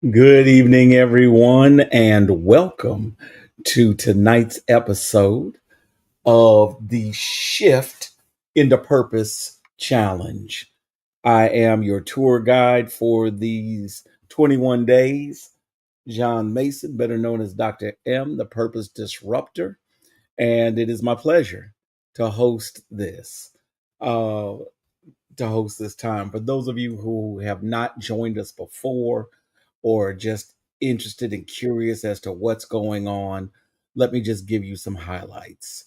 Good evening, everyone, and welcome to tonight's episode of the Shift into Purpose Challenge. I am your tour guide for these 21 days, John Mason, better known as Dr. M, the Purpose Disruptor, and it is my pleasure to host this. Uh, to host this time. For those of you who have not joined us before or just interested and curious as to what's going on, let me just give you some highlights.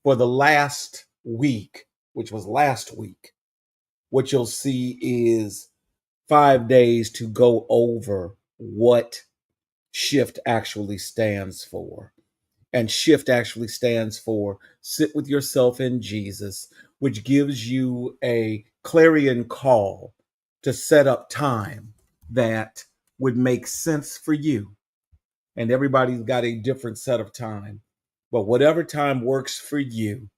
For the last week, which was last week, what you'll see is 5 days to go over what SHIFT actually stands for. And SHIFT actually stands for Sit with Yourself in Jesus, which gives you a clarion call to set up time that would make sense for you. And everybody's got a different set of time. But whatever time works for you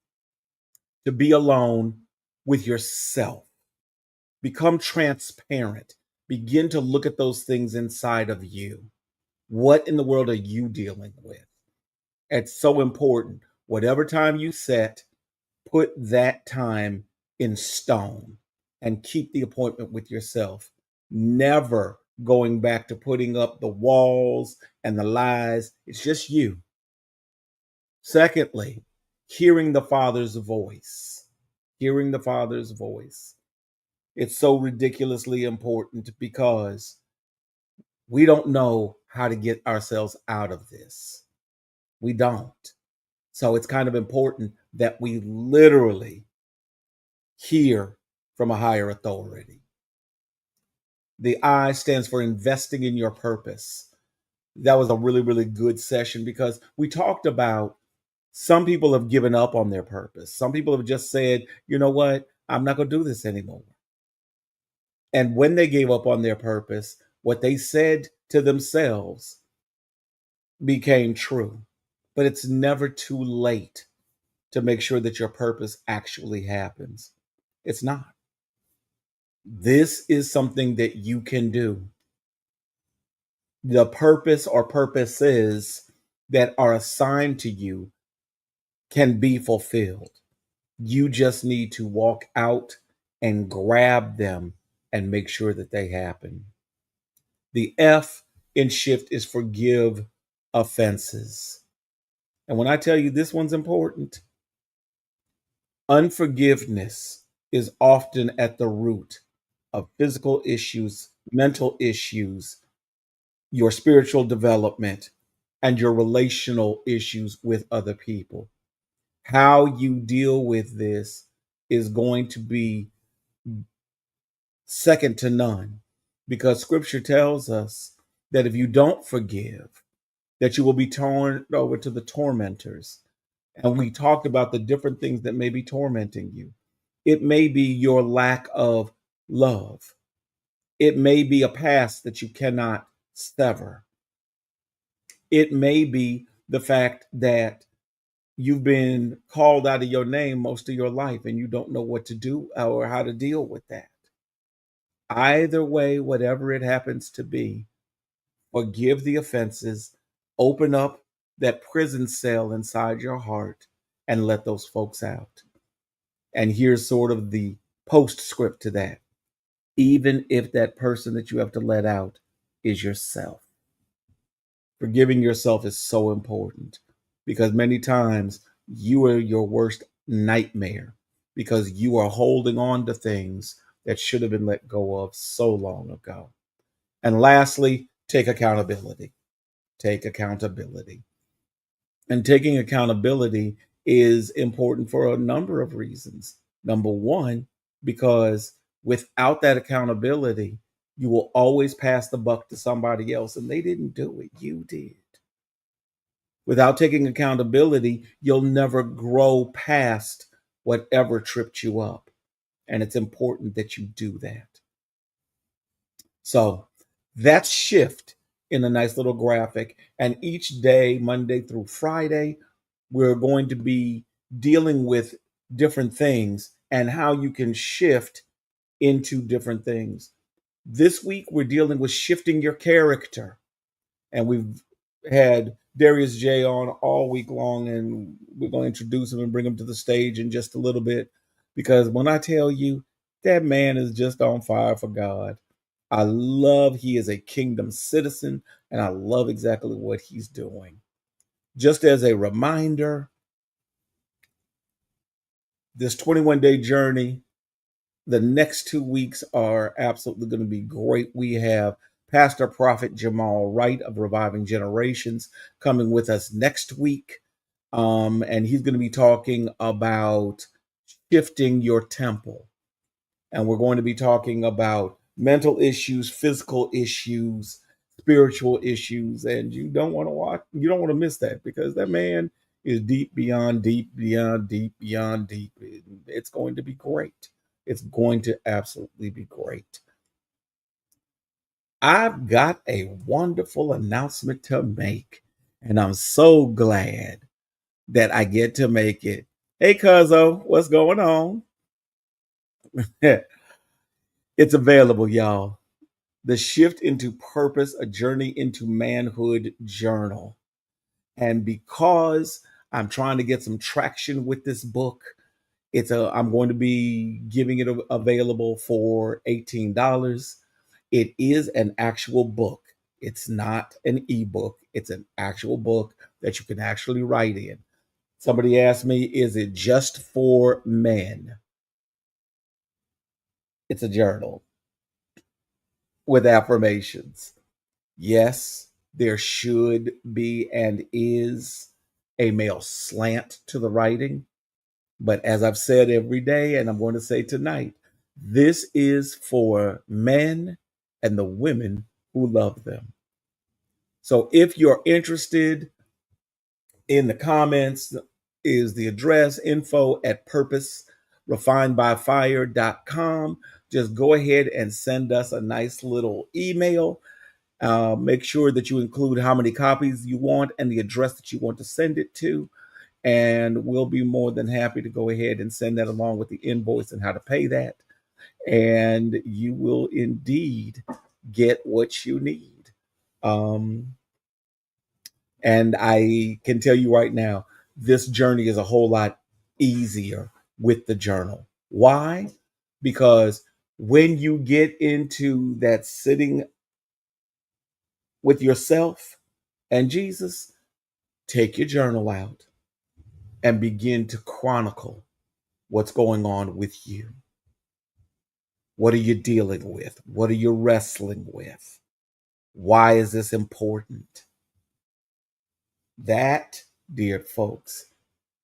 to be alone with yourself, become transparent, begin to look at those things inside of you. What in the world are you dealing with? It's so important. Whatever time you set, put that time in stone and keep the appointment with yourself. Never going back to putting up the walls and the lies. It's just you. Secondly, hearing the Father's voice. Hearing the Father's voice. It's so ridiculously important because we don't know how to get ourselves out of this. We don't. So it's kind of important that we literally hear from a higher authority. The I stands for investing in your purpose. That was a really, really good session because we talked about some people have given up on their purpose. Some people have just said, you know what, I'm not going to do this anymore. And when they gave up on their purpose, what they said to themselves became true. But it's never too late to make sure that your purpose actually happens. It's not. This is something that you can do. The purpose or purposes that are assigned to you can be fulfilled. You just need to walk out and grab them and make sure that they happen. The F in shift is forgive offenses. And when I tell you this one's important, unforgiveness is often at the root of physical issues, mental issues, your spiritual development, and your relational issues with other people. How you deal with this is going to be second to none because scripture tells us that if you don't forgive, that you will be turned over to the tormentors. And we talked about the different things that may be tormenting you. It may be your lack of love. It may be a past that you cannot sever. It may be the fact that you've been called out of your name most of your life and you don't know what to do or how to deal with that. Either way, whatever it happens to be, forgive the offenses, open up that prison cell inside your heart, and let those folks out. And here's sort of the postscript to that. Even if that person that you have to let out is yourself, forgiving yourself is so important because many times you are your worst nightmare because you are holding on to things that should have been let go of so long ago. And lastly, take accountability. Take accountability. And taking accountability is important for a number of reasons. Number one, because without that accountability, you will always pass the buck to somebody else, and they didn't do it, you did. Without taking accountability, you'll never grow past whatever tripped you up. And it's important that you do that. So that's shift in a nice little graphic. And each day, Monday through Friday, we're going to be dealing with different things and how you can shift into different things. This week, we're dealing with shifting your character. And we've had Darius J on all week long, and we're going to introduce him and bring him to the stage in just a little bit. Because when I tell you, that man is just on fire for God. I love he is a kingdom citizen, and I love exactly what he's doing. Just as a reminder, this 21-day journey, the next 2 weeks are absolutely going to be great. We have Pastor Prophet Jamal Wright of Reviving Generations coming with us next week. And he's going to be talking about shifting your temple. And we're going to be talking about mental issues, physical issues, spiritual issues. And you don't want to miss that, because that man is deep beyond deep, beyond deep, beyond deep. It's going to be great. It's going to absolutely be great. I've got a wonderful announcement to make, and I'm so glad that I get to make it. Hey, Cuzzo, what's going on? It's available, y'all. The Shift into Purpose, a Journey into Manhood journal. And because I'm trying to get some traction with this book, I'm going to be giving it available for $18. It is an actual book. It's not an ebook. It's an actual book that you can actually write in. Somebody asked me, is it just for men? It's a journal with affirmations. Yes, there should be and is a male slant to the writing. But as I've said every day, and I'm going to say tonight, this is for men and the women who love them. So if you're interested, in the comments is the address, info@purposerefinedbyfire.com. Just go ahead and send us a nice little email. Make sure that you include how many copies you want and the address that you want to send it to. And we'll be more than happy to go ahead and send that along with the invoice and how to pay that. And you will indeed get what you need. And I can tell you right now, this journey is a whole lot easier with the journal. Why? Because when you get into that sitting with yourself and Jesus, take your journal out and begin to chronicle what's going on with you. What are you dealing with? What are you wrestling with? Why is this important? That, dear folks,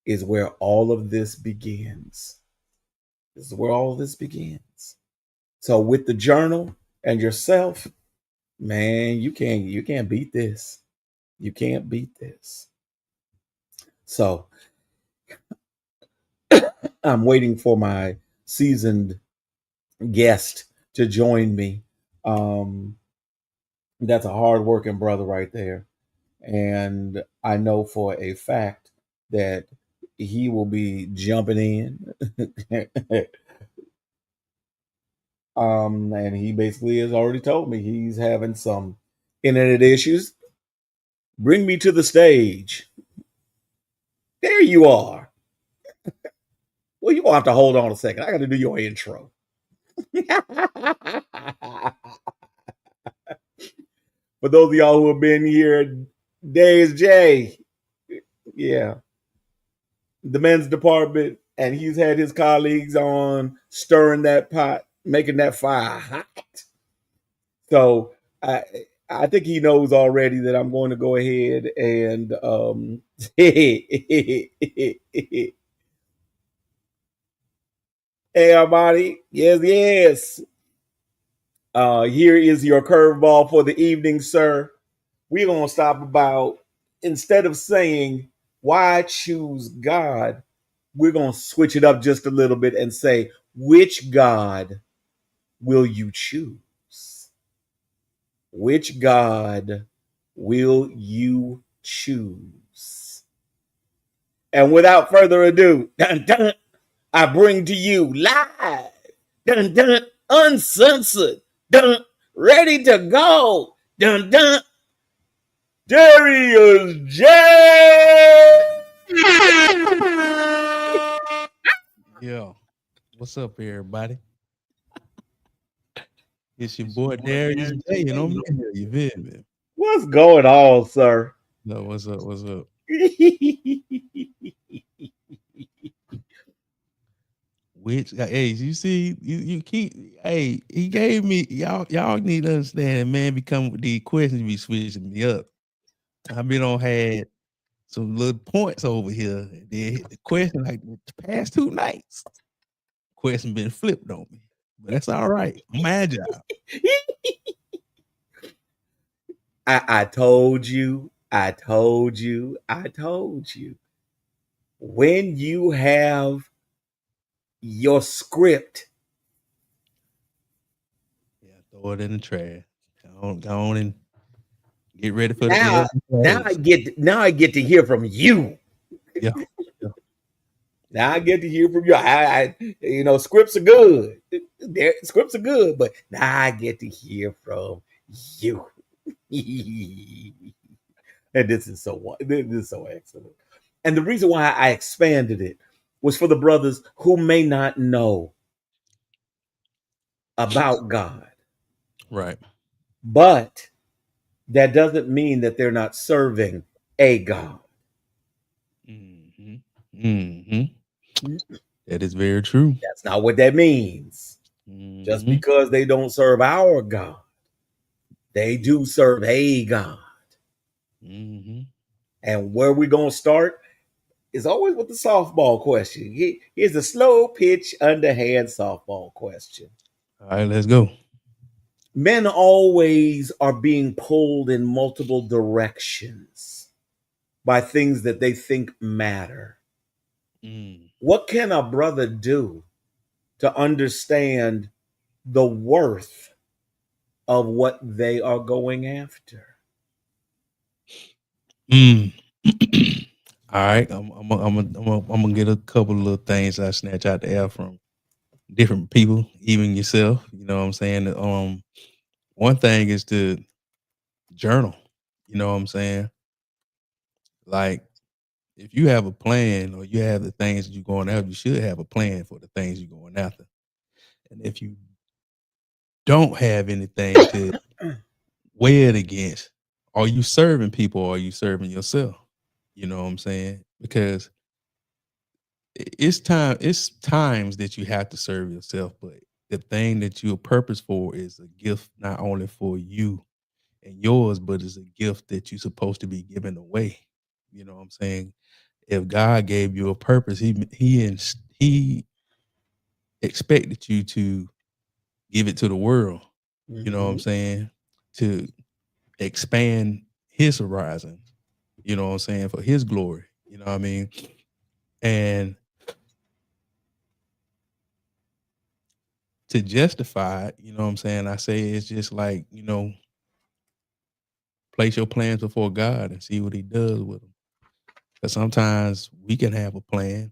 is where all of this begins. This is where all of this begins. So with the journal and yourself, man, you can't beat this. You can't beat this. So I'm waiting for my seasoned guest to join me. That's a hardworking brother right there. And I know for a fact that he will be jumping in. And he basically has already told me he's having some internet issues. Bring me to the stage. There you are. Well, you're going to have to hold on a second. I got to do your intro. For those of y'all who have been here, Days J, yeah, the men's department, and he's had his colleagues on stirring that pot, making that fire hot. So I think he knows already that I'm going to go ahead and hey everybody, yes. Here is your curveball for the evening, sir. We're gonna stop about, instead of saying why choose God, we're gonna switch it up just a little bit and say, which God will you choose? Which God will you choose? And without further ado, dun, dun, I bring to you live, dun, dun, uncensored, dun, ready to go. Dun dun. Darius J. Yeah. What's up, everybody? It's your boy Darius J, and I'm in here. You feel me? What's going on, sir? No, what's up? What's up? Which hey, you see, you keep hey, he gave me y'all need to understand, man. Become with these questions be switching me up. I've been on had some little points over here. And then hit the question like the past 2 nights. Question been flipped on me. But that's all right. I'm agile. I told you, I told you, I told you. When you have your script, Yeah, throw it in the trash. Go on and get ready for the now ebbs and flows. now I get to hear from you. Yeah. Yeah. Now I get to hear from you. Scripts are good. Scripts are good, but now I get to hear from you. And this is so excellent. And the reason why I expanded it was for the brothers who may not know about God, Right. but that doesn't mean that they're not serving a God. Mm-hmm. Mm-hmm. That is very true. That's not what that means. Just Mm-hmm. because they don't serve our God, they do serve a God. Mm-hmm. And where we're going to start is always with the softball question. Here's a slow pitch, underhand softball question. All right, let's go. Men always are being pulled in multiple directions by things that they think matter. Mm. What can a brother do to understand the worth of what they are going after? Mm. All right, I'm gonna get a couple of little things I snatch out the air from different people, even yourself. You know what I'm saying? One thing is to journal. You know what I'm saying? Like if you have a plan or you have the things that you're going after, you should have a plan for the things you're going after. And if you don't have anything to weigh it against, are you serving people or are you serving yourself? You know what I'm saying? Because it's times that you have to serve yourself, but the thing that you're purpose for is a gift not only for you and yours, but it's a gift that you're supposed to be giving away. You know what I'm saying? If God gave you a purpose, he expected you to give it to the world. You know what I'm Mhm. saying? To expand his horizons. You know what I'm saying? For his glory. You know what I mean? And to justify it, you know what I'm saying? I say it's just like, place your plans before God and see what he does with them. Because sometimes we can have a plan,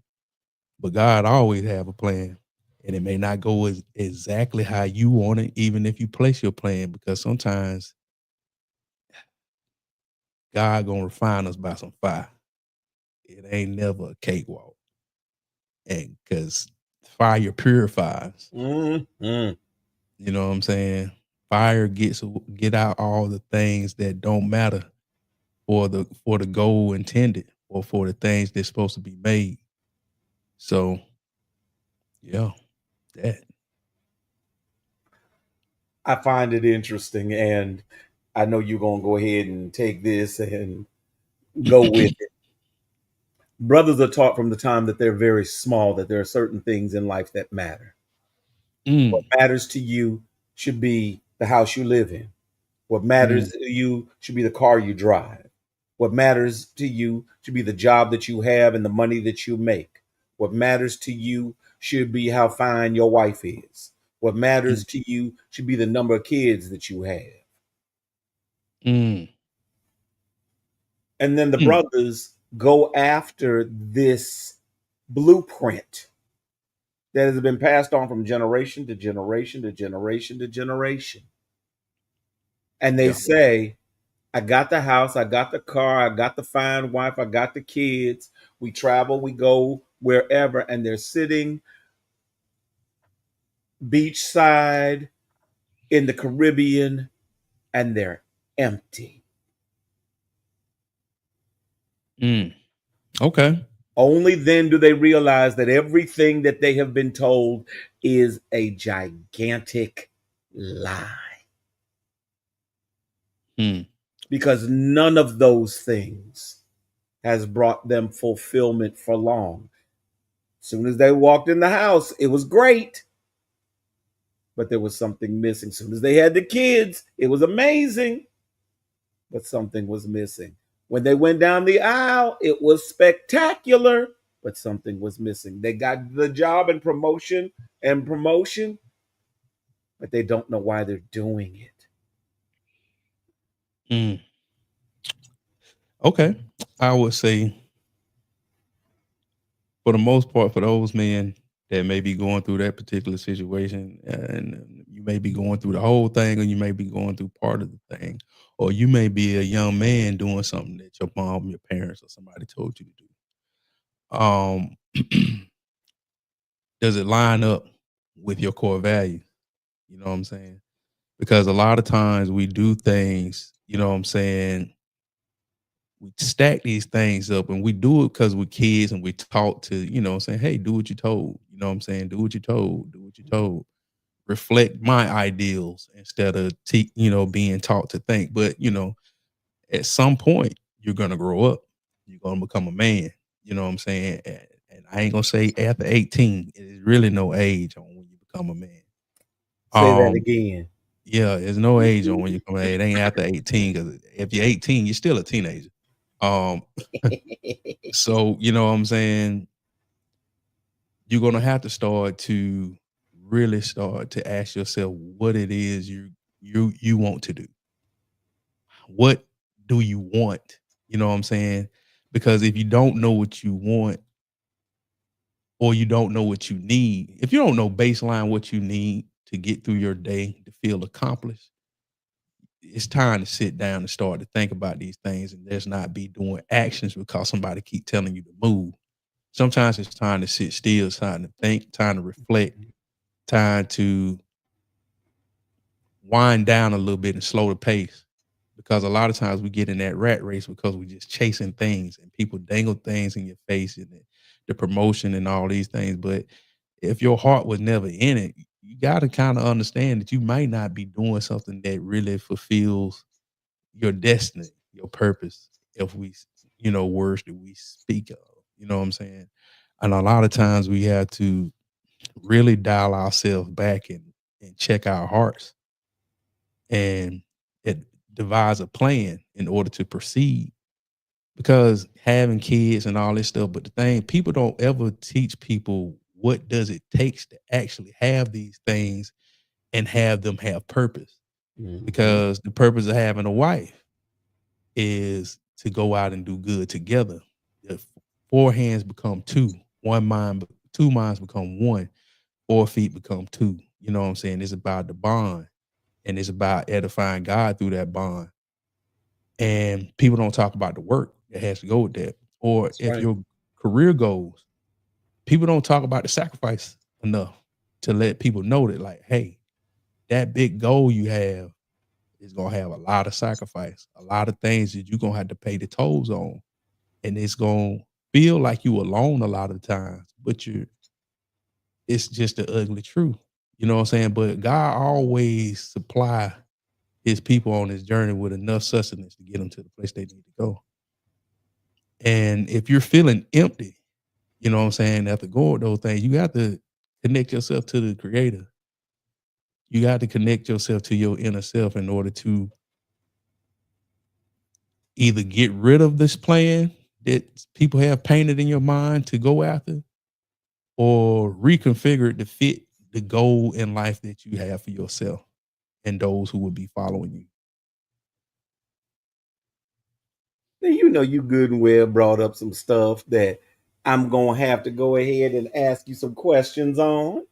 but God always have a plan. And it may not go exactly how you want it, even if you place your plan, because sometimes God gonna refine us by some fire. It ain't never a cakewalk. And because fire purifies, Mhm. you know what I'm saying? Fire get out all the things that don't matter for the goal intended or for the things that's supposed to be made. So yeah, that. I find it interesting, and I know you're going to go ahead and take this and go with it. Brothers are taught from the time that they're very small that there are certain things in life that matter. What Mm, matters to you should be the house you live in. What mm, matters to you should be the car you drive. What matters to you should be the job that you have and the money that you make. What matters to you should be how fine your wife is. What mm, matters to you should be the number of kids that you have. mm, And then the mm, brothers go after this blueprint that has been passed on from generation to generation to generation to generation. And they Yeah. say, I got the house, I got the car, I got the fine wife, I got the kids. We travel, we go wherever, and they're sitting beachside in the Caribbean and they're empty. Mm. Okay. Only then do they realize that everything that they have been told is a gigantic lie. Mm. Because none of those things has brought them fulfillment for long. As soon as they walked in the house, it was great, but there was something missing. As soon as they had the kids, it was amazing, but something was missing. When they went down the aisle, it was spectacular, but something was missing. They got the job and promotion, but they don't know why they're doing it. Mm. Okay. I would say, for the most part, for those men that may be going through that particular situation, and you may be going through the whole thing, or you may be going through part of the thing, or you may be a young man doing something that your mom, your parents, or somebody told you to do. Does it line up with your core values? You know what I'm saying? Because a lot of times we do things, you know what I'm saying, we stack these things up and we do it because we're kids and we taught to, you know what I'm saying, hey, do what you're told. You know what I'm saying? Do what you're told. Do what you're told. Reflect my ideals instead of being taught to think. But at some point you're gonna grow up. You're gonna become a man. You know what I'm saying? And I ain't gonna say after 18, it is really no age on when you become a man. Say that Um, again. yeah, there's no age on when you come. It ain't after 18 because if you're 18, you're still a teenager. Um, so you know what I'm saying. You're gonna have to start to really start to ask yourself what it is you want to do. What do you want? You know what I'm saying? Because if you don't know what you want or you don't know what you need, if you don't know baseline what you need to get through your day to feel accomplished, it's time to sit down and start to think about these things and just not be doing actions because somebody keep telling you to move. Sometimes it's time to sit still, it's time to think, time to reflect, time to wind down a little bit and slow the pace. Because a lot of times we get in that rat race because we're just chasing things and people dangle things in your face and the promotion and all these things. But if your heart was never in it, you got to kind of understand that you might not be doing something that really fulfills your destiny, your purpose, if words that we speak of. You know what I'm saying? And a lot of times we have to really dial ourselves back and check our hearts and it devise a plan in order to proceed. Because having kids and all this stuff, but the thing people don't ever teach people what does it takes to actually have these things and have them have purpose. Mhm. Because the purpose of having a wife is to go out and do good together. If four hands become two, one mind, two minds become one, 4 feet become two. You know what I'm saying? It's about the bond and it's about edifying God through that bond. And people don't talk about the work that has to go with that. Or That's if right. your career goals, people don't talk about the sacrifice enough to let people know that, like, hey, that big goal you have is gonna have a lot of sacrifice, a lot of things that you're gonna have to pay the tolls on. And it's gonna feel like you alone a lot of times, but it's just the ugly truth. You know what I'm saying? But God always supply his people on this journey with enough sustenance to get them to the place they need to go. And if you're feeling empty, you know what I'm saying, after going those things, you got to connect yourself to the creator. You got to connect yourself to your inner self in order to either get rid of this plan that people have painted in your mind to go after or reconfigure it to fit the goal in life that you have for yourself and those who will be following you. Now, you good and well brought up some stuff that I'm going to have to go ahead and ask you some questions on.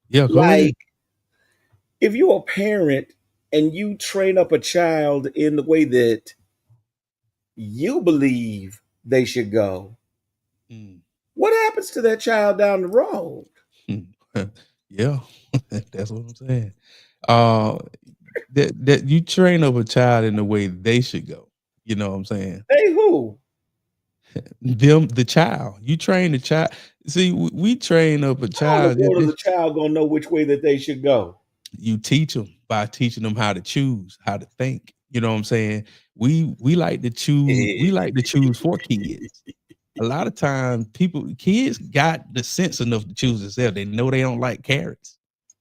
Yeah, go ahead. Like, if you're a parent and you train up a child in the way that you believe they should go, Mm. what happens to that child down the road? Yeah, that's what I'm saying. Uh, that you train up a child in the way they should go. You know what I'm saying? They who? Them, the child. You train the child. See, we train up a How in the child. world is a child gonna know which way that they should go? You teach them by teaching them how to choose, how to think. You know what I'm saying? We like to choose. We like to choose for kids. A lot of times, kids got the sense enough to choose themselves. They know they don't like carrots.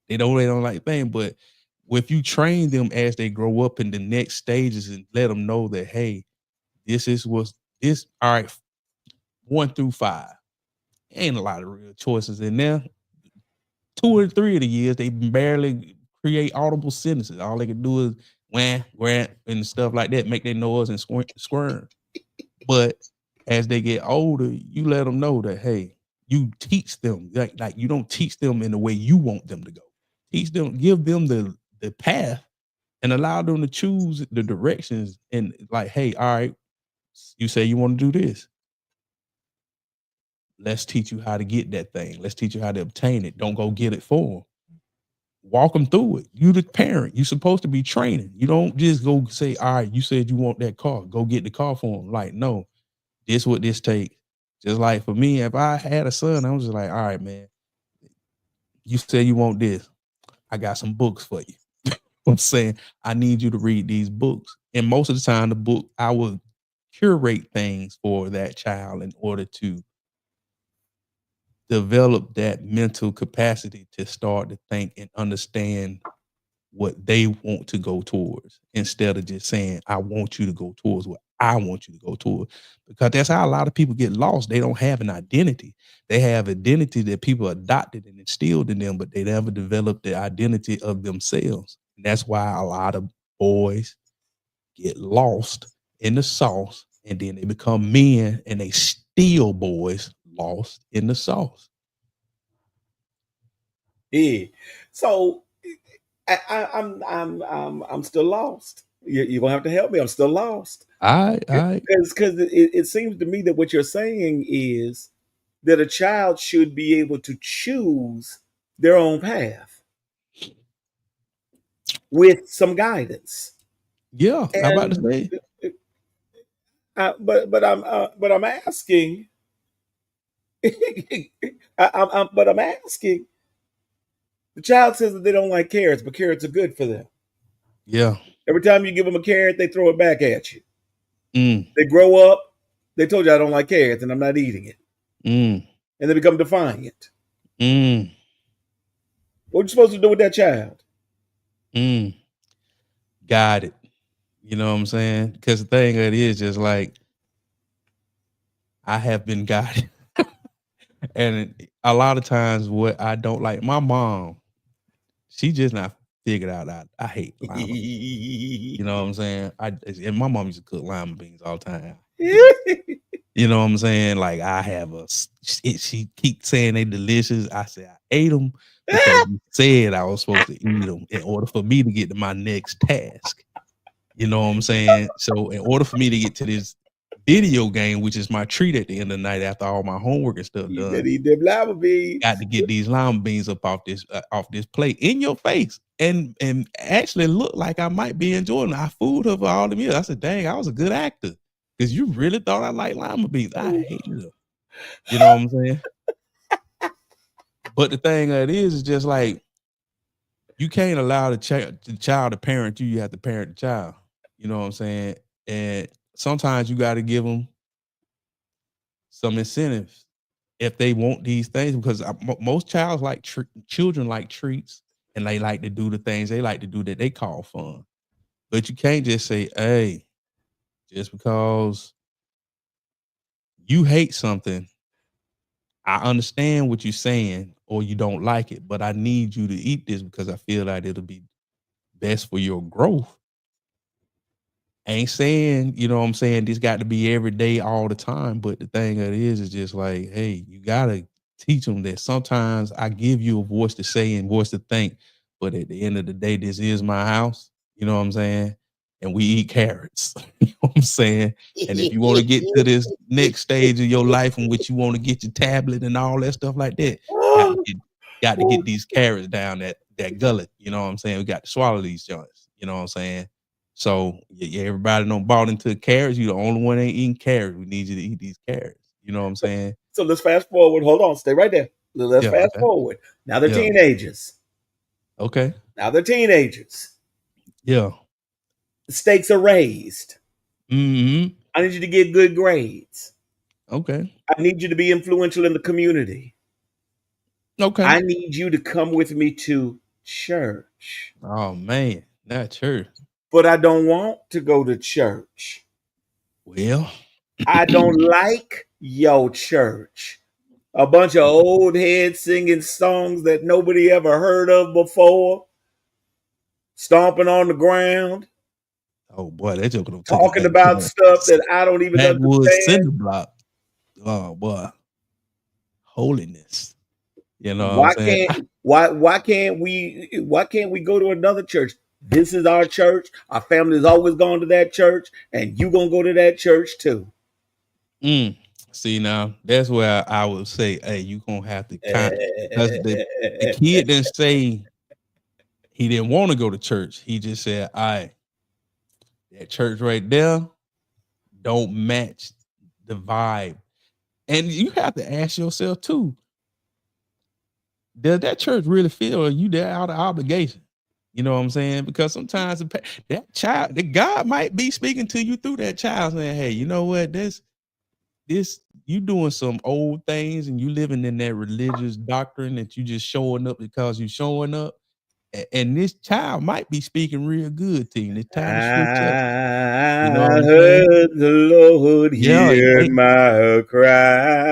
They know they don't like things. But if you train them as they grow up in the next stages and let them know that, hey, this is what's this. All right, 1 through 5. Ain't a lot of real choices in there. 2 or 3 of the years, they barely create audible sentences. All they can do is wham, grant, and stuff like that, make their noise and squirm. But as they get older, you let them know that, hey, you teach them like you don't teach them in the way you want them to go. Teach them, give them the path, and allow them to choose the directions. And like, hey, all right, you say you want to do this. Let's teach you how to get that thing. Let's teach you how to obtain it. Don't go get it for them. Walk them through it. You the parent. You supposed to be training. You don't just go say, all right, you said you want that car. Go get the car for them. Like, no, this what this takes. Just like for me, if I had a son, I was just like, all right, man, you said you want this. I got some books for you. I'm saying I need you to read these books. And most of the time, the book I will curate things for that child in order to develop that mental capacity to start to think and understand what they want to go towards instead of just saying, I want you to go towards what I want you to go towards. Because that's how a lot of people get lost. They don't have an identity. They have identity that people adopted and instilled in them, but they never developed the identity of themselves. And that's why a lot of boys get lost in the sauce and then they become men and they still boys lost in the sauce. Yeah. So I'm still lost. You're gonna have to help me. I'm still lost I because it seems to me that what you're saying is that a child should be able to choose their own path with some guidance. yeah, I'm about to And say, but I'm asking, but I'm asking. The child says that they don't like carrots, but carrots are good for them. yeah. Every time you give them a carrot, they throw it back at you. Mm, They grow up. They told you I don't like carrots and I'm not eating it, mm, and they become defiant. mm, What are you supposed to do with that child? mm. Got it. You know what I'm saying? Because the thing of it is just like I have been guided. And a lot of times what I don't like, my mom, she just not figured out I hate lima beans. You know what I'm saying? And my mom used to cook lima beans all the time. I hate it. You know what I'm saying? Like I have she keep saying they delicious. I said I ate them because you said I was supposed to eat them in order for me to get to my next task. You know what I'm saying? So in order for me to get to this video game, which is my treat at the end of the night after all my homework and stuff You better done, eat them lima got beans. to get these lima beans up off this plate in your face and actually look like I might be enjoying it. I fooled her for all the meals. I said, dang, I was a good actor. Because you really thought I liked lima beans. I hated them. You know what I'm saying? But the thing of it is just like you can't allow the child to parent you. You have to parent the child. You know what I'm saying? And sometimes you got to give them some incentives if they want these things because most childs like children like treats and they like to do the things they like to do that they call fun. But you can't just say, "Hey, just because you hate something, I understand what you're saying or you don't like it, but I need you to eat this because I feel like it'll be best for your growth." Ain't saying, you know what I'm saying, this got to be every day all the time, but the thing of it is just like, hey, you gotta teach them that sometimes I give you a voice to say and voice to think, but at the end of the day, this is my house. You know what I'm saying? And we eat carrots. You know what I'm saying? And if you want to get to this next stage of your life in which you want to get your tablet and all that stuff like that, got to get got to get these carrots down that gullet. You know what I'm saying? We got to swallow these joints. You know what I'm saying? So yeah, everybody don't bought into carrots. You the only one ain't eating carrots. We need you to eat these carrots. You know what I'm saying? So let's fast forward. Hold on, stay right there. Let's Yeah. fast Okay. forward. Now they're Yeah. teenagers. Okay. Now they're teenagers. Yeah. The stakes are raised. Mm-hmm. I need you to get good grades. Okay. I need you to be influential in the community. Okay. I need you to come with me to church. Oh man, not church. But I don't want to go to church. Well, I don't like your church. A bunch of old heads singing songs that nobody ever heard of before, stomping on the ground, oh boy, that joke don't take us talking back to about the stuff that I don't even backwoods understand. cinder block. Oh boy, holiness. You know what I'm Why saying? can't why can't we go to another church? This is our church. Our family has always gone to that church, and you gonna go to that church too. Mm. See now, that's where I would say, hey, you gonna have to kind because the kid didn't say he didn't want to go to church. He just said, all right, that church right there don't match the vibe. And you have to ask yourself too, does that church really feel are you there out of obligation? You know what I'm saying? Because sometimes that child, the God might be speaking to you through that child, saying, "Hey, you know what? This, you doing some old things, and you living in that religious doctrine that you just showing up because you showing up." And this child might be speaking real good to you. And it's time to switch up. You know I what I'm saying? heard the Lord Yeah, it hear may, my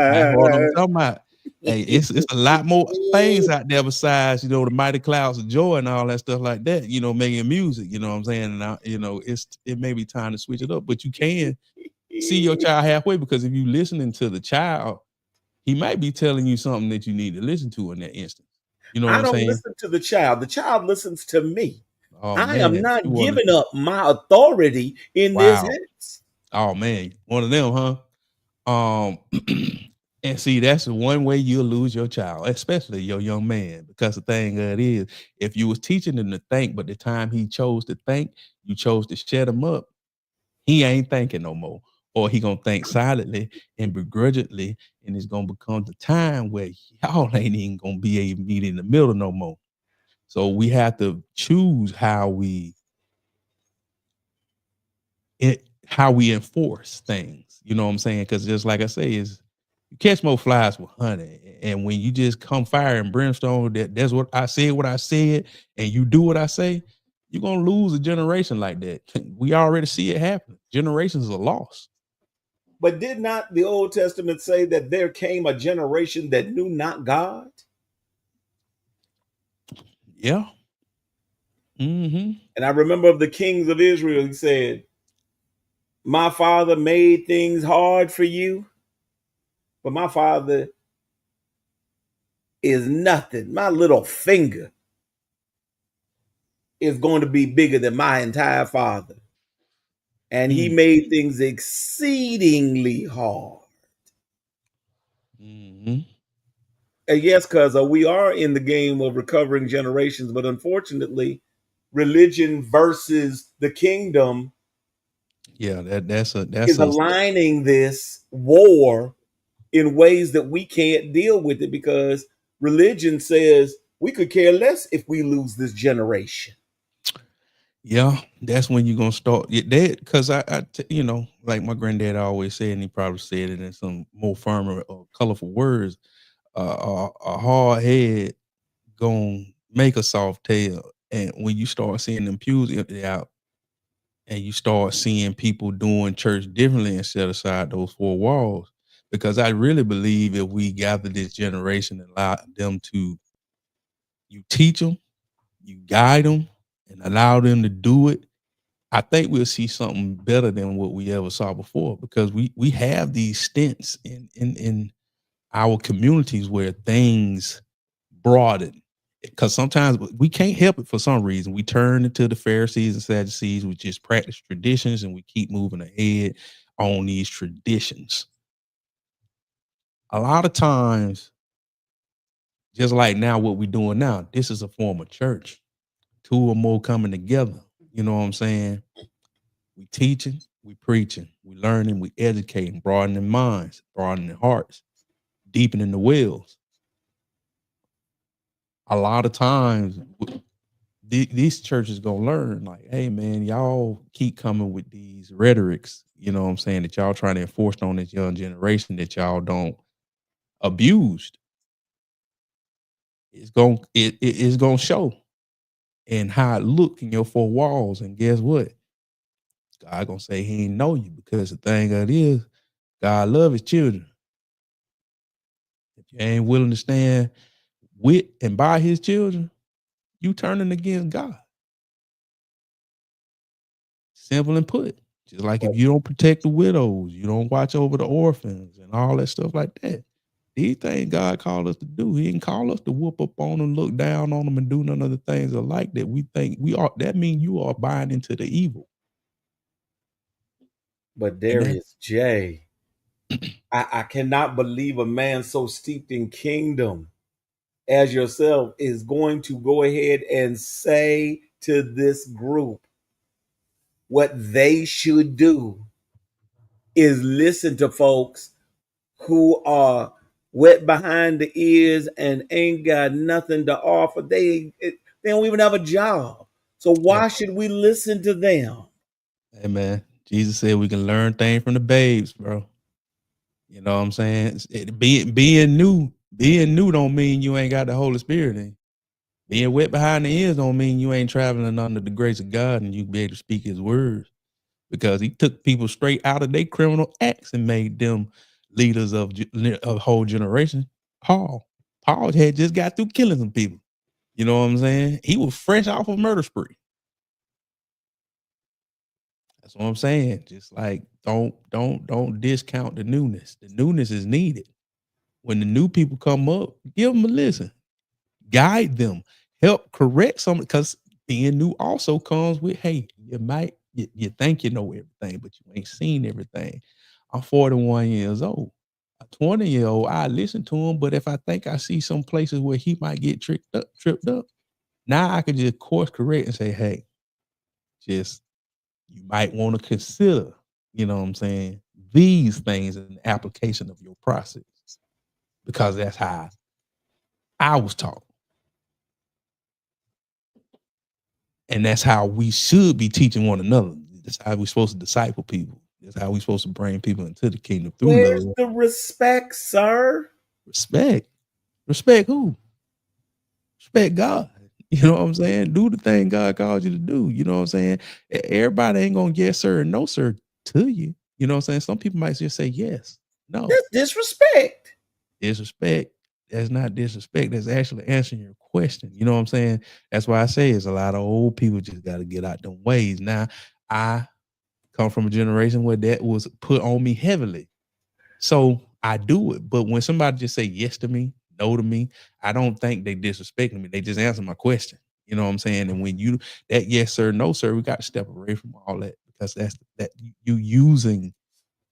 that's what I'm cry. talking about. Hey, it's a lot more things out there besides, the mighty clouds of joy and all that stuff like that, making music, you know what I'm saying? And it may be time to switch it up, but you can see your child halfway because if you listening to the child, he might be telling you something that you need to listen to in that instance. You know what I I'm don't saying? listen to the child. The child listens to me. Oh I am man, you not wanna giving up my authority in this wow. house. Oh man, one of them, huh? Um, and see, that's the one way you'll lose your child, especially your young man, because the thing of it is, if you was teaching him to think, but the time he chose to think, you chose to shut him up, he ain't thinking no more. Or he gonna think silently and begrudgingly, and it's gonna become the time where y'all ain't even gonna be able to meet in the middle no more. So we have to choose how we enforce things. You know what I'm saying? Because just like I say, is you catch more flies with honey. And when you just come fire and brimstone, what I said, and you do what I say, you're gonna lose a generation like that. We already see it happen. Generations are lost. But did not the Old Testament say that there came a generation that knew not God? Yeah. Mm-hmm. And I remember of the kings of Israel, he said, my father made things hard for you, but my father is nothing. My little finger is going to be bigger than my entire father. And he Mm. made things exceedingly hard. Mm-hmm. And yes, cuz we are in the game of recovering generations, but unfortunately, religion versus the kingdom Yeah, that's is a aligning this war in ways that we can't deal with it because religion says we could care less if we lose this generation. yeah, that's when you're gonna start that because like my granddad always said, and he probably said it in some more firmer or colorful words, a hard head gonna make a soft tail. And when you start seeing them pews empty out and you start seeing people doing church differently and set aside those four walls, because I really believe if we gather this generation and allow them to, you teach them, you guide them, and allow them to do it, I think we'll see something better than what we ever saw before because we have these stints in our communities where things broaden. because sometimes we can't help it for some reason. We turn into the Pharisees and Sadducees, we just practice traditions and we keep moving ahead on these traditions. A lot of times, just like now, what we're doing now, this is a form of church. Two or more coming together. You know what I'm saying? We teaching, we preaching, we learning, we educating, broadening minds, broadening hearts, deepening the wells. A lot of times, these churches gonna learn, like, hey man, y'all keep coming with these rhetorics, you know what I'm saying, that y'all trying to enforce on this young generation that y'all don't abused. It's gonna show and how it look in your four walls. And guess what? God gonna say he ain't know you, because the thing of it is, God love his children. If you ain't willing to stand with and by his children, you turning against God. Simple and put. Just like if you don't protect the widows, you don't watch over the orphans and all that stuff like that. These things God called us to do. He didn't call us to whoop up on them, look down on them, and do none of the things alike that we think we are. That means you are buying into the evil. But And that, Darius J, I cannot believe a man so steeped in kingdom as yourself is going to go ahead and say to this group what they should do is listen to folks who are wet behind the ears and ain't got nothing to offer. They don't even have a job. So hey, why should we listen to them? hey man, Jesus said we can learn things from the babes, bro. You know what I'm saying? Being new don't mean you ain't got the Holy Spirit in. Being wet behind the ears don't mean you ain't traveling under the grace of God and you be able to speak his words, because he took people straight out of their criminal acts and made them leaders of a whole generation. Paul. Paul had just got through killing some people. You know what I'm saying? He was fresh off a murder spree. That's what I'm saying. Just like don't discount the newness. The newness is needed. When the new people come up, give them a listen. Guide them, help correct some, because being new also comes with, hey, you think you know everything, but you ain't seen everything. I'm 41 years old. A 20-year-old, I listen to him, but if I think I see some places where he might get tripped up, now I can just course correct and say, hey, just you might want to consider, you know what I'm saying, these things in the application of your process, because that's how I was taught. And that's how we should be teaching one another. That's how we're supposed to disciple people. That's how we're supposed to bring people into the kingdom through Where's love. the respect, sir? Respect. Respect who? Respect God. You know what I'm saying? Do the thing God called you to do. You know what I'm saying? Everybody ain't gonna yes sir and no sir to you. You know what I'm saying? Some people might just say yes. No. That's disrespect. Disrespect. That's not disrespect. That's actually answering your question. You know what I'm saying? That's why I say it's a lot of old people just got to get out them ways. Now, I come from a generation where that was put on me heavily. So I do it. But when somebody just say yes to me, no to me, I don't think they disrespecting me. They just answer my question. You know what I'm saying? And when you that yes sir, no sir, we got to step away from all that, because that's that you using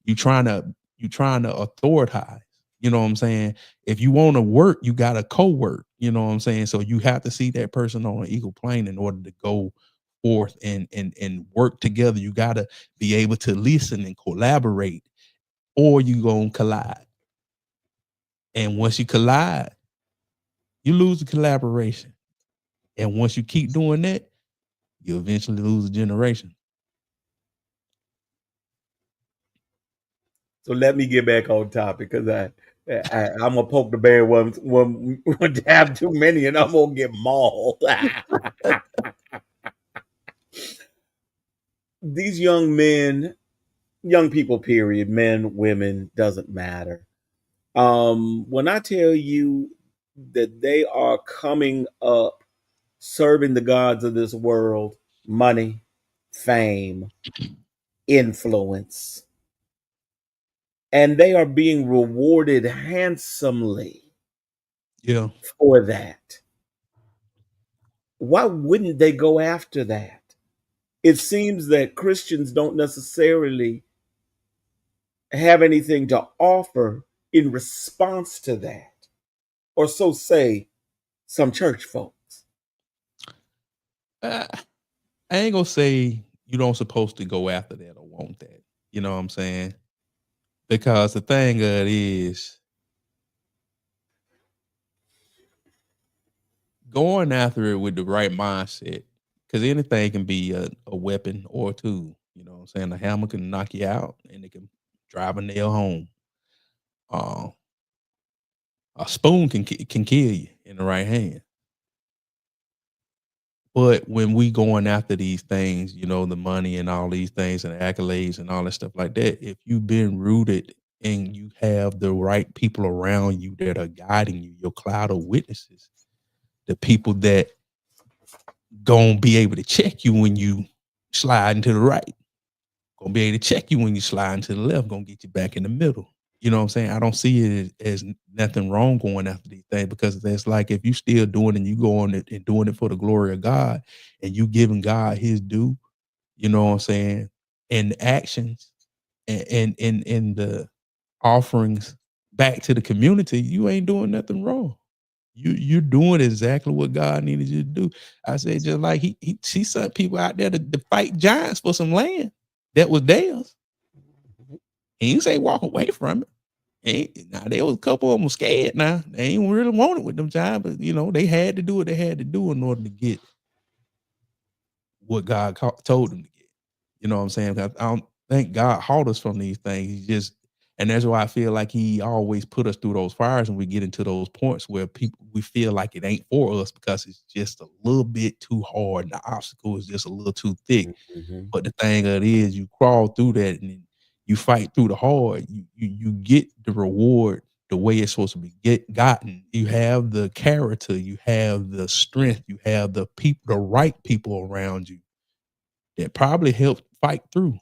you trying to authoritize. You know what I'm saying? If you want to work, you got to co-work. You know what I'm saying? So you have to see that person on an equal plane in order to go forth and work together. You got to be able to listen and collaborate, or you gonna collide. And once you collide, you lose the collaboration. And once you keep doing that, you eventually lose a generation. So let me get back on topic because I'm gonna poke the bear one have too many and I'm gonna get mauled. These young men, young people, period, men, women, doesn't matter. When I tell you that they are coming up serving the gods of this world, money, fame, influence, and they are being rewarded handsomely Yeah. for that. why wouldn't they go after that? It seems that Christians don't necessarily have anything to offer in response to that, or so say some church folks. Uh, I ain't gonna say you don't supposed to go after that or want that. You know what I'm saying? Because the thing of it is, going after it with the right mindset, because anything can be a weapon or a tool. You know what I'm saying? A hammer can knock you out and it can drive a nail home. Uh, a spoon can kill you in the right hand. But when we going after these things, you know, the money and all these things and accolades and all that stuff like that, if you've been rooted and you have the right people around you that are guiding you, your cloud of witnesses, the people that gonna be able to check you when you slide into the right, gonna be able to check you when you slide into the left, gonna get you back in the middle. You know what I'm saying? I don't see it as nothing wrong going after these things because it's like if you still doing it and you going and doing it for the glory of God and you giving God his due, you know what I'm saying, and the actions and the offerings back to the community, you ain't doing nothing wrong. You're doing exactly what God needed you to do. I said, just like he sent people out there to fight giants for some land that was theirs. He didn't say walk away from it. Now there was a couple of them scared. Now they ain't really want it with them giants, but you know they had to do what they had to do in order to get what God told them to get. You know what I'm saying? I don't think God halt us from these things. He just, and that's why I feel like he always put us through those fires and we get into those points where people we feel like it ain't for us because it's just a little bit too hard. The obstacle is just a little too thick. Mm-hmm. But the thing of it is you crawl through that and you fight through the hard, you get the reward the way it's supposed to be gotten. You have the character, you have the strength, you have the people, the right people around you that probably helped fight through.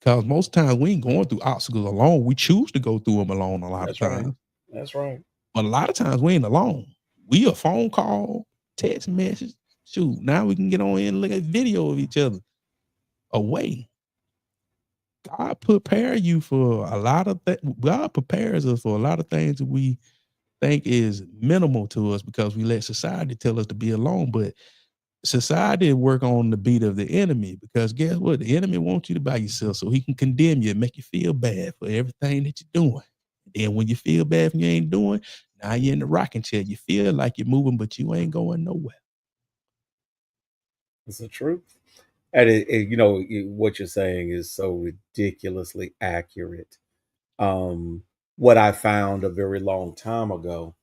Because most times we ain't going through obstacles alone. We choose to go through them alone a lot of That's right. times. That's right. But a lot of times we ain't alone. We a phone call, text message. Shoot, now we can get on in and look at video of each other away. God prepare you for a lot of things. God prepares us for a lot of things that we think is minimal to us because we let society tell us to be alone. But society work on the beat of the enemy because guess what? The enemy wants you to by yourself so he can condemn you and make you feel bad for everything that you're doing. Then when you feel bad when you ain't doing, now you're in the rocking chair. You feel like you're moving, but you ain't going nowhere. It's the truth. And what you're saying is so ridiculously accurate. What I found a very long time ago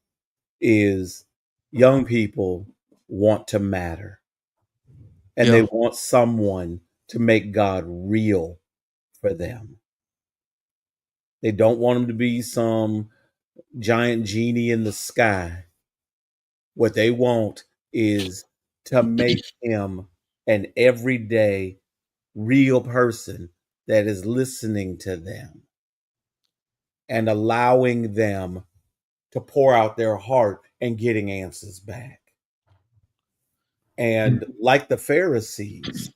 is young people want to matter and they Yeah. want someone to make God real for them. They don't want him to be some giant genie in the sky. What they want is to make him an everyday, real person that is listening to them and allowing them to pour out their heart and getting answers back. And like the Pharisees,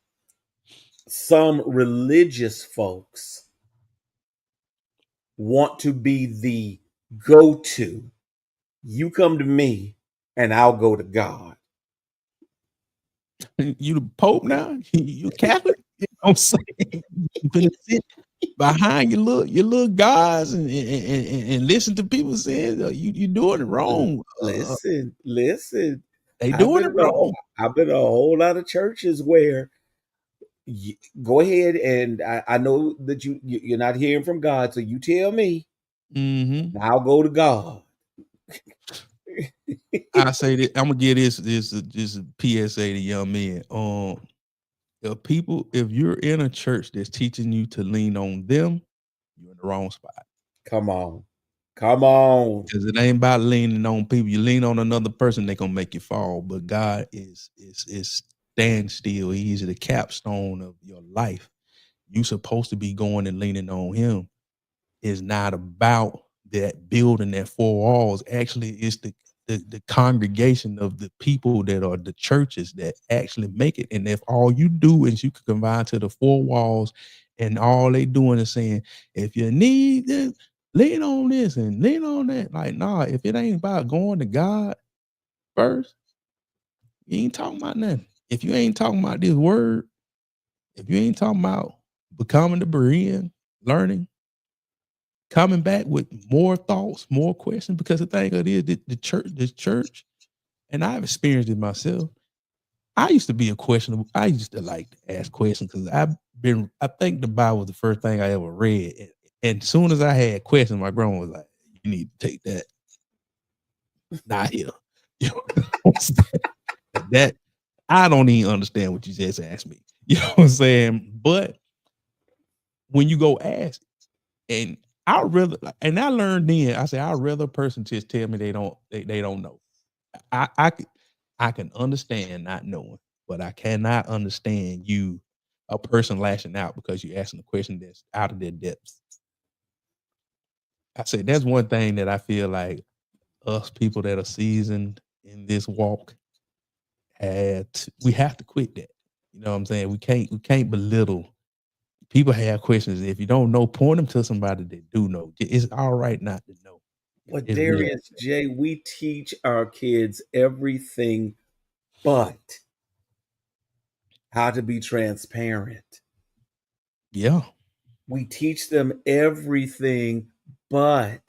some religious folks want to be the go to. You come to me and I'll go to God. You the Pope now? You Catholic? You know what I'm saying? You finna sit behind your little guys and listen to people saying you doing it wrong. Listen. They I've doing been it in a wrong. I've been in a whole lot of churches where go ahead and I know that you're not hearing from God, so you tell me, Mm-hmm. and I'll go to God. I say that I'm gonna give this a PSA to young men. If you're in a church that's teaching you to lean on them, you're in the wrong spot. Come on, come on. Because it ain't about leaning on people. You lean on another person, they gonna make you fall. But God is stand still. He is the capstone of your life. You supposed to be going and leaning on him. It's not about that building that four walls. Actually, it's the the congregation of the people that are the churches that actually make it. And if all you do is you can combine to the four walls, and all they doing is saying, if you need this, lean on this and lean on that. Like, nah, if it ain't about going to God first, you ain't talking about nothing. If you ain't talking about this word, if you ain't talking about becoming the Berean, learning, coming back with more thoughts, more questions, because the thing of it is, the church, and I've experienced it myself. I used to be a questionable. I used to like to ask questions because I think the Bible was the first thing I ever read. And as soon as I had questions, my grandma was like, you need to take that, not here. You know what I'm saying? That I don't even understand what you just asked me. You know what I'm saying? But when you go ask, and I rather, and I learned then, I say I'd rather a person just tell me they don't know. I c- I can understand not knowing, but I cannot understand a person lashing out because you're asking a question that's out of their depths. I say that's one thing that I feel like us people that are seasoned in this walk we have to quit that. You know what I'm saying? We can't belittle. People have questions. If you don't know, point them to somebody that do know. It's all right not to know. But It's really Darius J, we teach our kids everything but how to be transparent. yeah. We teach them everything but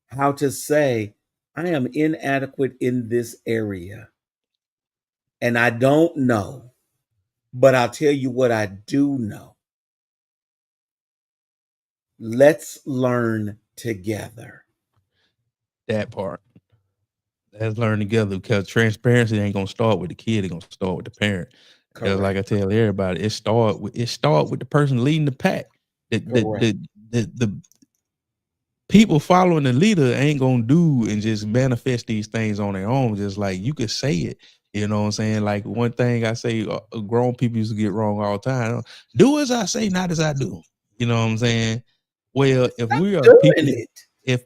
how to say, I am inadequate in this area and I don't know, but I'll tell you what I do know. Let's learn together. That part. Let's learn together because transparency ain't gonna start with the kid, it's gonna start with the parent. Just like I Correct. tell everybody, it start with the person leading the pack. The the Correct. the the people following the leader ain't gonna do and just manifest these things on their own. Just like you could say it, you know what I'm saying? Like one thing I say, grown people used to get wrong all the time. Do as I say, not as I do. You know what I'm saying? Well, if Stop we are doing people, it. if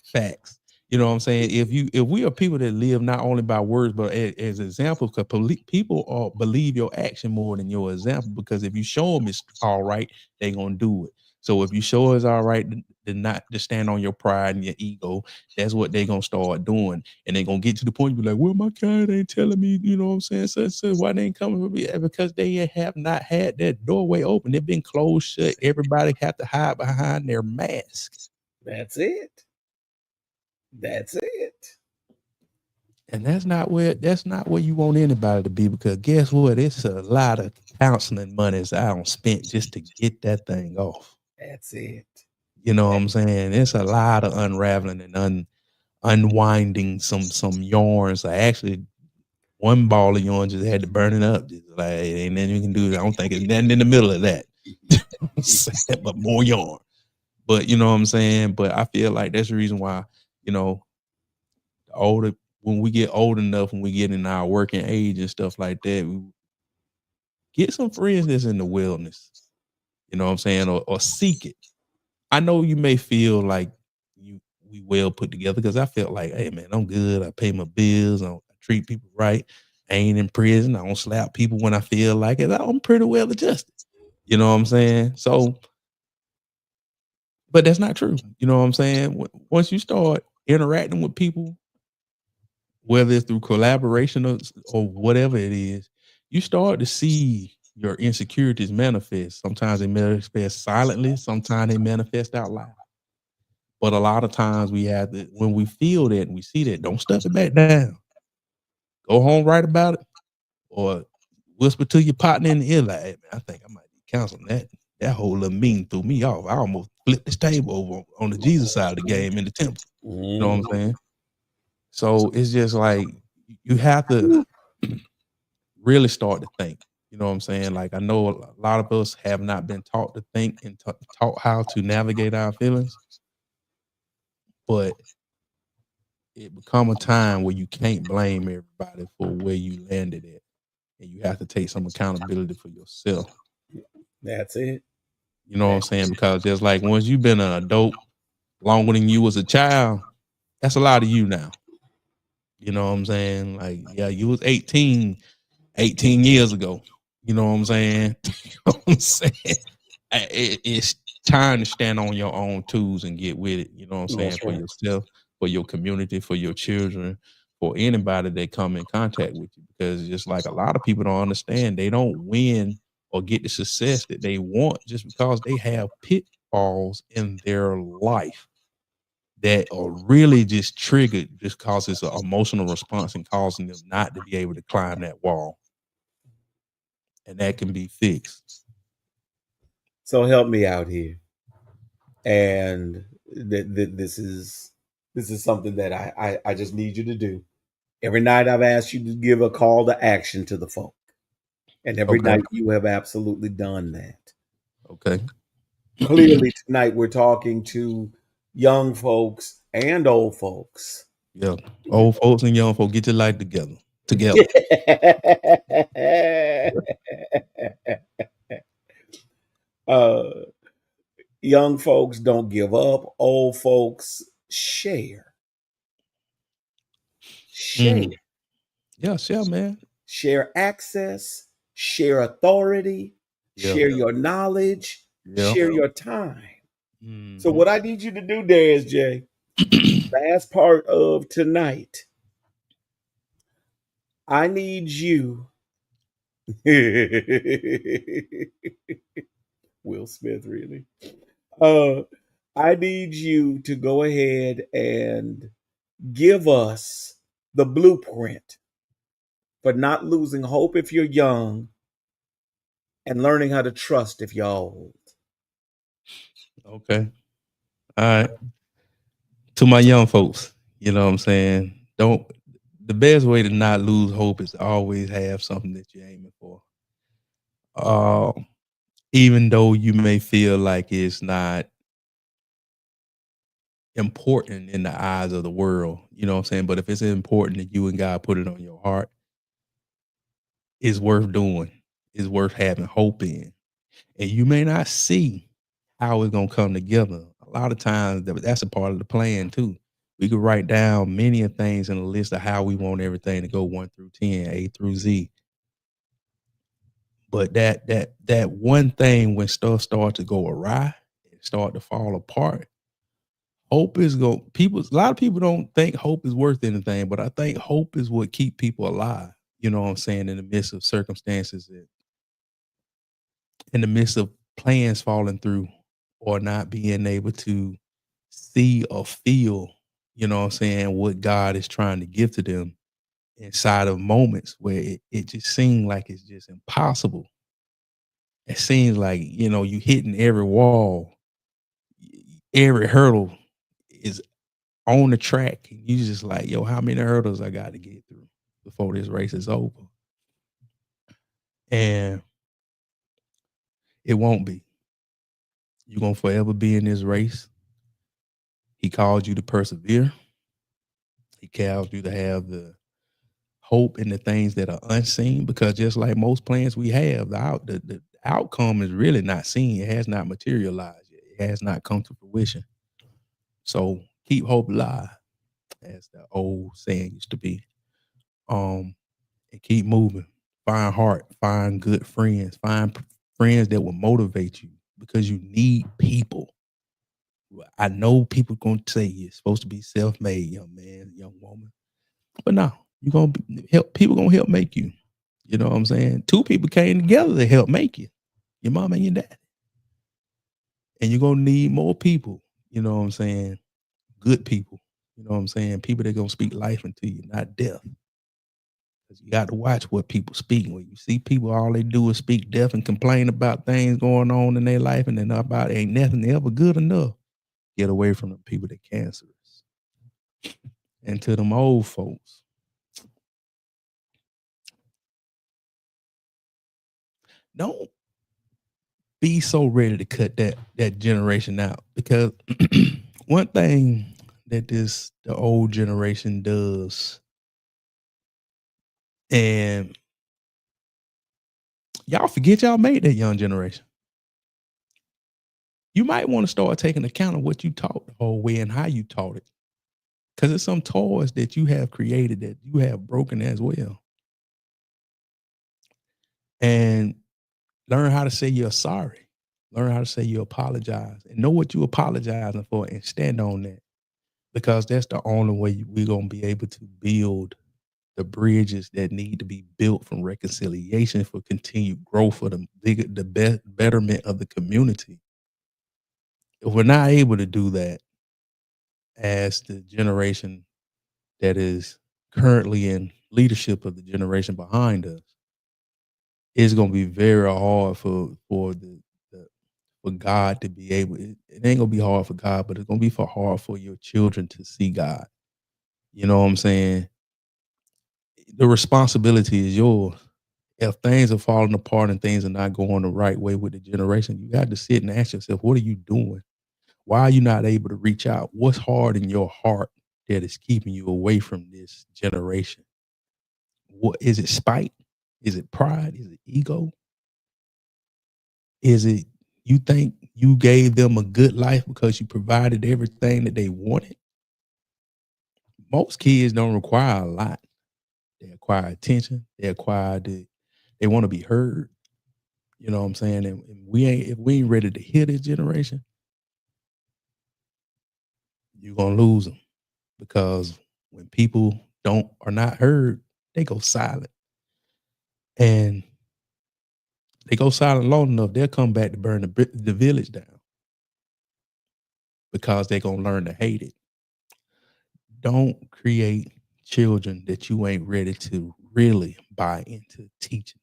facts, you know what I'm saying? If we are people that live not only by words but as examples, because people believe your action more than your example. Because if you show them it's all right, they gonna do it. So if you show it's all right to not to stand on your pride and your ego, that's what they gonna start doing. And they gonna get to the point you be like, well, my kind ain't telling me, you know what I'm saying? So why they ain't coming for me? Because they have not had that doorway open. They've been closed shut. Everybody have to hide behind their mask. That's it. That's it. And that's not where you want anybody to be, because guess what? It's a lot of counseling monies I don't spent just to get that thing off. That's it. You know what I'm saying? It's a lot of unraveling and unwinding some yarns. I actually one ball of yarn just had to burn it up. Just like ain't nothing you can do. I don't think it's nothing in the middle of that. But more yarn. But you know what I'm saying? But I feel like that's the reason why, you know, the older when we get old enough, when we get in our working age and stuff like that, we get some friends that's in the wilderness. You know what I'm saying? Or seek it. I know you may feel like you we well put together, because I felt like, hey man, I'm good. I pay my bills. I treat people right. I ain't in prison. I don't slap people when I feel like it. I'm pretty well adjusted. You know what I'm saying? So, but that's not true. You know what I'm saying? Once you start interacting with people, whether it's through collaboration or whatever it is, you start to see your insecurities manifest. Sometimes they manifest silently. Sometimes they manifest out loud. But a lot of times we have to, when we feel that and we see that, don't stuff it back down. Go home, write about it, or whisper to your partner in the ear, like, hey, man, I think I might be counseling that. That whole little meeting threw me off. I almost flipped this table over on the Jesus side of the game in the temple. You know what I'm Mhm. saying? So it's just like you have to really start to think. You know what I'm saying? Like I know a lot of us have not been taught to think and taught how to navigate our feelings, but it become a time where you can't blame everybody for where you landed at, and you have to take some accountability for yourself. That's it. You know what I'm That, saying? Because just like once you've been an adult longer than you was a child, that's a lot of you now. You know what I'm saying? Like, yeah, you was 18 years ago. You know what I'm saying? You know what I'm saying? It's time to stand on your own tools and get with it. You know what I'm saying? That's For right. yourself, for your community, for your children, for anybody that come in contact with you. Because just like a lot of people don't understand, they don't win or get the success that they want just because they have pitfalls in their life that are really just triggered just cause it's an emotional response and causing them not to be able to climb that wall. And that can be fixed. So help me out here. And this is something that I just need you to do. Every night I've asked you to give a call to action to the folk. And every Okay. night you have absolutely done that. Okay. Clearly tonight we're talking to young folks and old folks. Yeah. Old folks and young folks, get your life together. Together. uh, young folks don't give up. Old folks share. Share. Mm. Yeah, sure, man. Share access, share authority, Yeah. share your knowledge, Yeah. share your time. So, Hmm. what I need you to do, Darius J, last part of tonight, I need you, Will Smith, really. Uh, I need you to go ahead and give us the blueprint for not losing hope if you're young and learning how to trust if you're old. Okay. All right. To my young folks, you know what I'm saying? Don't the best way to not lose hope is to always have something that you're aiming for. Um, Even though you may feel like it's not important in the eyes of the world, you know what I'm saying? But if it's important that you and God put it on your heart, it's worth doing. It's worth having hope in. And you may not see how it's gonna come together. A lot of times that's a part of the plan too. We could write down many of things in a list of how we want everything to go 1 through 10, A through Z. But that one thing when stuff starts to go awry, start to fall apart, hope is go people a lot of people don't think hope is worth anything, but I think hope is what keep people alive. You know what I'm saying? In the midst of circumstances, in the midst of plans falling through or not being able to see or feel, you know what I'm saying, what God is trying to give to them inside of moments where it just seems like it's just impossible. It seems like, you hitting every wall, every hurdle is on the track. And you just like, yo, how many hurdles I got to get through before this race is over? And it won't be. You're going to forever be in this race. He called you to persevere. He called you to have the hope in the things that are unseen, because just like most plans we have, the outcome is really not seen. It has not materialized yet. It has not come to fruition. So keep hope alive, as the old saying used to be. Um, and keep moving. Find heart, find good friends, find friends that will motivate you, because you need people. I know people gonna say you're supposed to be self-made, young man, young woman, but no, you're gonna help people gonna help make you. You know what I'm saying? Two people came together to help make you, your mom and your dad. And you're gonna need more people, you know what I'm saying? Good people. You know what I'm saying? People that gonna speak life into you, not death. Because you got to watch what people speak. When you see people, all they do is speak death and complain about things going on in their life, and then about ain't nothing ever good enough. Get away from the people that cancerous. And to them old folks, don't be so ready to cut that generation out, because one thing that the old generation does, and y'all forget y'all made that young generation. You might want to start taking account of what you taught the whole way and how you taught it. Because it's some toys that you have created that you have broken as well. And learn how to say you're sorry. Learn how to say you apologize and know what you apologizing for and stand on that. Because that's the only way we're gonna be able to build the bridges that need to be built from reconciliation for continued growth for the betterment of the community. If we're not able to do that as the generation that is currently in leadership of the generation behind us, it's gonna be very hard the for God to be able. It ain't gonna be hard for God, but it's gonna be hard for your children to see God. You know what I'm saying? The responsibility is yours. If things are falling apart and things are not going the right way with the generation, you got to sit and ask yourself, what are you doing? Why are you not able to reach out? What's hard in your heart that is keeping you away from this generation? What is it? Spite? Is it pride? Is it ego? Is it you think you gave them a good life because you provided everything that they wanted? Most kids don't require a lot. They acquire attention. They want to be heard. You know what I'm saying? And we ain't if we ain't ready to hear this generation, you're gonna lose them because when people don't are not heard, they go silent, and they go silent long enough, they'll come back to burn the village down because they're gonna learn to hate it. Don't create children that you ain't ready to really buy into teaching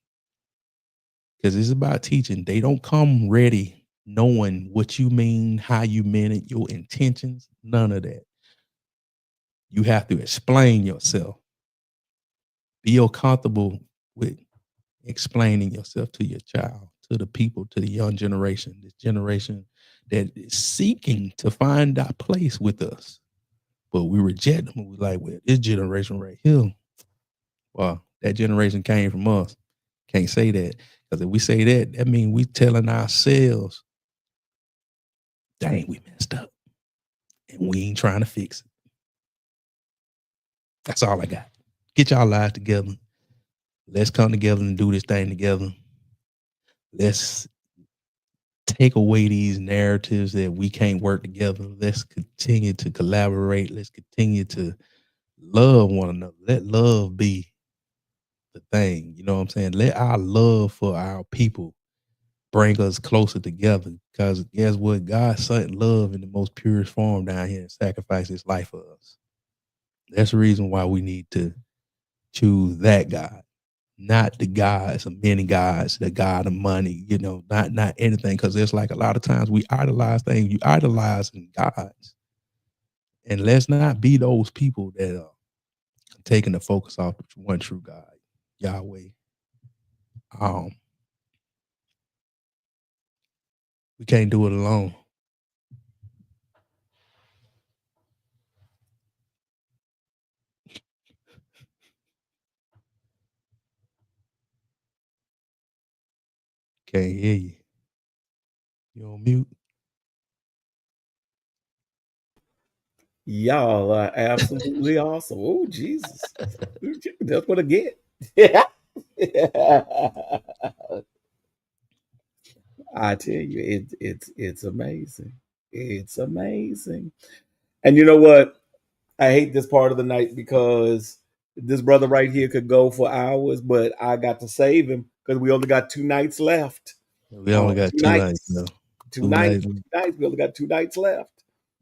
because it's about teaching. They don't come ready knowing what you mean, how you meant it, your intentions, none of that. You have to explain yourself. Be comfortable with explaining yourself to your child, to the people, to the young generation, this generation that is seeking to find that place with us. But we reject them. We like, well, this generation right here, well, that generation came from us. Can't say that. Because if we say that, that means we telling ourselves, dang, we messed up. And we ain't trying to fix it. That's all I got. Get y'all lives together. Let's come together and do this thing together. Let's take away these narratives that we can't work together. Let's continue to collaborate. Let's continue to love one another. Let love be the thing. You know what I'm saying? Let our love for our people bring us closer together. Because guess what? God sent love in the most purest form down here and sacrificed his life for us. That's the reason why we need to choose that God, not the gods of many gods, the God of money, not anything. Because there's like a lot of times we idolize things, you idolize in gods. And let's not be those people that are taking the focus off the one true God, Yahweh. Um, we can't do it alone. Can't hear you. You on mute? Y'all are absolutely awesome. Oh, Jesus. That's what I get. Yeah. I tell you, it's amazing. It's amazing. And you know what? I hate this part of the night because this brother right here could go for hours, but I got to save him because we only got 2 nights left. We only got Two 2 nights, nights, two Two nights, nights. 2 nights. We only got 2 nights left,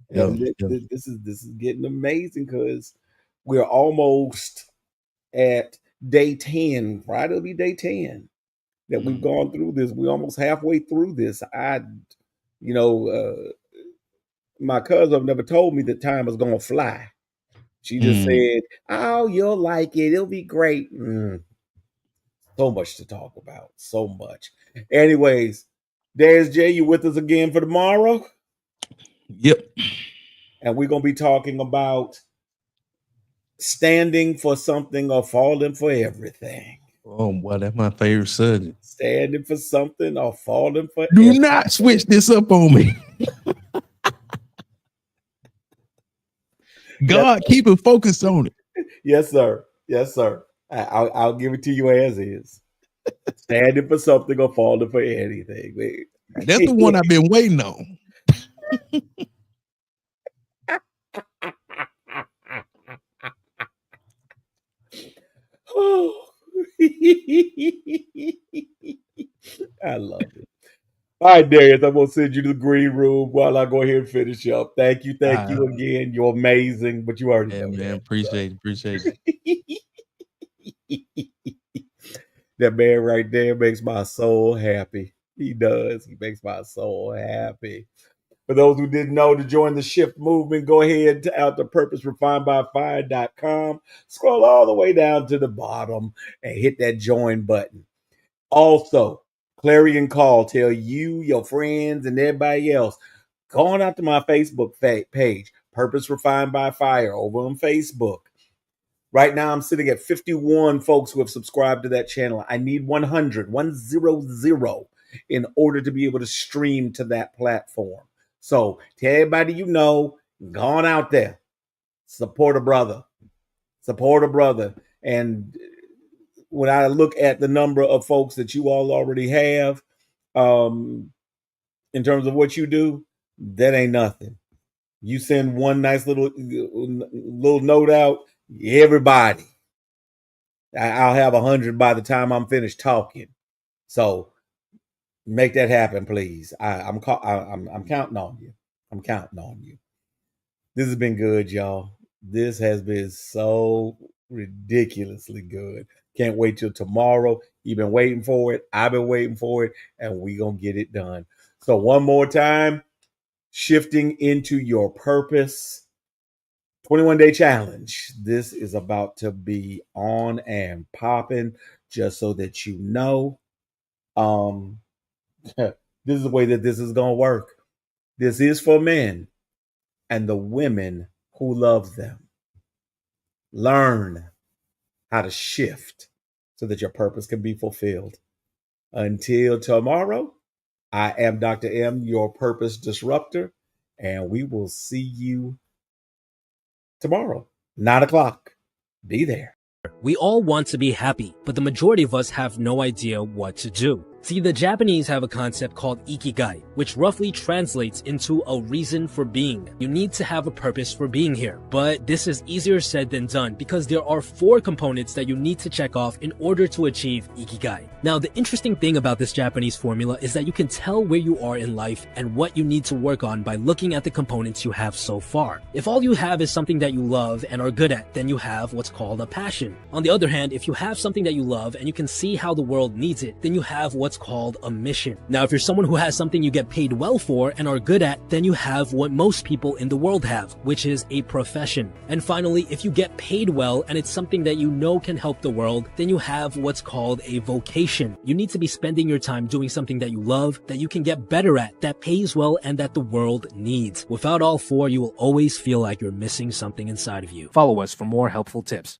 Yep, and yep. this is getting amazing because we're almost at day 10. Friday will be day 10 that we've Mm, gone through this. We're almost halfway through this. You know, my cousin never told me that time was gonna fly. She just mm. said, "Oh, you'll like it. It'll be great." So much to talk about. So much. Anyways, there's Jay. You with us again for tomorrow? Yep. And we're gonna be talking about standing for something or falling for everything. Oh boy, that's my favorite subject. Standing for something or falling for Do not switch everything. this up on me. Yes, God, keep it focused on it. yes, sir. Yes, sir. I'll give it to you as is. Standing for something or falling for anything, That's the man. one I've been waiting on. Oh. I love it. All right, Darius, I'm gonna send you to the green room while I go ahead and finish up. Thank you again. You're amazing, but you already Yeah, know man. that. Appreciate it. That man right there makes my soul happy. He does. He makes my soul happy. For those who didn't know, to join the shift movement, go ahead to out to purposerefinedbyfire.com. Scroll all the way down to the bottom and hit that join button. Also, Clarion Call, tell you, your friends, and everybody else, go on out to my Facebook page, Purpose Refined by Fire, over on Facebook. Right now, I'm sitting at 51 folks who have subscribed to that channel. I need 100 in order to be able to stream to that platform. So, to everybody you know, go on out there, support a brother, support a brother. And when I look at the number of folks that you all already have, in terms of what you do, that ain't nothing. You send one nice little note out, everybody. I'll have 100 by the time I'm finished talking. So make that happen, please. I'm counting on you. I'm counting on you. This has been good, y'all. This has been so ridiculously good. Can't wait till tomorrow. You've been waiting for it. I've been waiting for it, and we gonna get it done. So one more time, shifting into your purpose. 21-day challenge. This is about to be on and popping, just so that you know. Um, this is the way that this is going to work. This is for men and the women who love them. Learn how to shift so that your purpose can be fulfilled. Until tomorrow, I am Dr. M, your purpose disruptor, and we will see you tomorrow, 9 o'clock. Be there. We all want to be happy, but the majority of us have no idea what to do. See, the Japanese have a concept called ikigai, which roughly translates into a reason for being. You need to have a purpose for being here, but this is easier said than done because there are 4 components that you need to check off in order to achieve ikigai. Now, the interesting thing about this Japanese formula is that you can tell where you are in life and what you need to work on by looking at the components you have so far. If all you have is something that you love and are good at, then you have what's called a passion. On the other hand, if you have something that you love and you can see how the world needs it, then you have what's called a mission. Now, if you're someone who has something you get paid well for and are good at, then you have what most people in the world have, which is a profession. And finally, if you get paid well and it's something that you know can help the world, then you have what's called a vocation. You need to be spending your time doing something that you love, that you can get better at, that pays well, and that the world needs. Without all 4, you will always feel like you're missing something inside of you. Follow us for more helpful tips.